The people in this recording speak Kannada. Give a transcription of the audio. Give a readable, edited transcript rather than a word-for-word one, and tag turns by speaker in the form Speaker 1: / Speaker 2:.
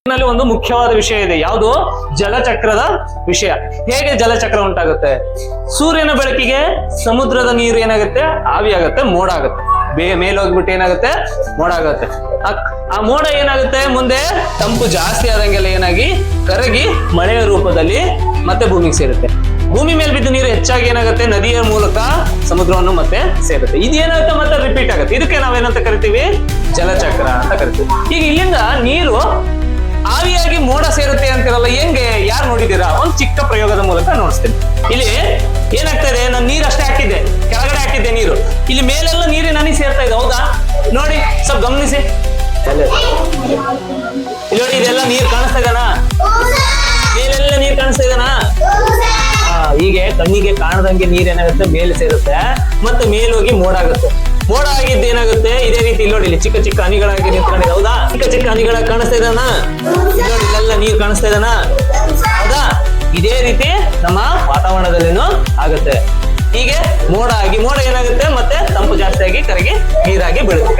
Speaker 1: ನಲ್ಲಿ ಒಂದು ಮುಖ್ಯವಾದ ವಿಷಯ ಇದೆ, ಯಾವುದು? ಜಲಚಕ್ರದ ವಿಷಯ. ಹೇಗೆ ಜಲಚಕ್ರ ಉಂಟಾಗುತ್ತೆ? ಸೂರ್ಯನ ಬೆಳಕಿಗೆ ಸಮುದ್ರದ ನೀರು ಏನಾಗುತ್ತೆ? ಆವಿಯಾಗುತ್ತೆ, ಮೋಡ ಆಗುತ್ತೆ. ಮೇಲೆ ಹೋಗ್ಬಿಟ್ಟು ಏನಾಗುತ್ತೆ? ಮೋಡ ಆಗುತ್ತೆ. ಆ ಮೋಡ ಏನಾಗುತ್ತೆ? ಮುಂದೆ ತಂಪು ಜಾಸ್ತಿ ಆದಂಗೆಲ್ಲ ಏನಾಗಿ ಕರಗಿ ಮಳೆಯ ರೂಪದಲ್ಲಿ ಮತ್ತೆ ಭೂಮಿಗೆ ಸೇರುತ್ತೆ. ಭೂಮಿ ಮೇಲೆ ಬಿದ್ದ ನೀರು ಹೆಚ್ಚಾಗಿ ಏನಾಗುತ್ತೆ? ನದಿಯ ಮೂಲಕ ಸಮುದ್ರವನ್ನು ಮತ್ತೆ ಸೇರುತ್ತೆ. ಇದೇನಾಗುತ್ತೆ? ಮತ್ತೆ ರಿಪೀಟ್ ಆಗುತ್ತೆ. ಇದಕ್ಕೆ ನಾವೇನಂತ ಕರಿತೀವಿ? ಜಲಚಕ್ರ ಅಂತ ಕರಿತೀವಿ. ಈಗ ಇಲ್ಲಿಂದ ನೀರು ಆವಿಯಾಗಿ ಮೋಡ ಸೇರುತ್ತೆ ಅಂತಿರಲ್ಲ, ಹೆಂಗೆ? ಯಾರು ನೋಡಿದೀರಾ? ಒಂದು ಚಿಕ್ಕ ಪ್ರಯೋಗದ ಮೂಲಕ ನೋಡಿಸ್ತೀನಿ. ಇಲ್ಲಿ ಏನಾಗ್ತಾ ಇದೆ? ನಾನು ನೀರು ಅಷ್ಟೇ ಹಾಕಿದ್ದೆ, ಕೆಳಗಡೆ ಹಾಕಿದ್ದೆ ನೀರು, ಇಲ್ಲಿ ಮೇಲೆಲ್ಲ ನೀರು ನನಗೆ ಸೇರ್ತಾ ಇದೆ. ಹೌದಾ? ನೋಡಿ, ಸ್ವಲ್ಪ ಗಮನಿಸಿ. ಇಲ್ಲಿ ನೋಡಿ, ಇದೆಲ್ಲ ನೀರು ಕಾಣಿಸ್ತಾ ಇದೆನಾ? ಮೇಲೆಲ್ಲ ನೀರು ಕಾಣಿಸ್ತಾ ಇದೆನಾ? ಹೀಗೆ ಕಣ್ಣಿಗೆ ಕಾಣದಂಗೆ ನೀರೇನಾಗುತ್ತೆ? ಮೇಲೆ ಸೇರುತ್ತೆ, ಮತ್ತೆ ಮೇಲೋಗಿ ಮೋಡ ಆಗುತ್ತೆ. ಮೋಡ ಆಗಿದ್ದು ಏನಾಗುತ್ತೆ? ಇದೇ ರೀತಿ ಇಲ್ಲಿ ನೋಡಿ, ಇಲ್ಲಿ ಚಿಕ್ಕ ಚಿಕ್ಕ ಹನಿಗಳಾಗಿ ನಿಂತ್ಕೊಂಡಿದೆ. ಹೌದಾ? ಚಿಕ್ಕ ಚಿಕ್ಕ ಹನಿಗಳಾಗಿ ಕಾಣಿಸ್ತಾ ಇದಾನ? ನೋಡಿ, ಇಲ್ಲೆಲ್ಲ ನೀರು ಕಾಣಿಸ್ತಾ ಇದಾನ? ಹೌದಾ? ಇದೇ ರೀತಿ ನಮ್ಮ ವಾತಾವರಣದಲ್ಲಿನೂ ಆಗುತ್ತೆ. ಹೀಗೆ ಮೋಡ ಆಗಿ, ಮೋಡ ಏನಾಗುತ್ತೆ? ಮತ್ತೆ ತಂಪು ಜಾಸ್ತಿ ಆಗಿ ಕರಗಿ ನೀರಾಗಿ ಬೀಳುತ್ತೆ.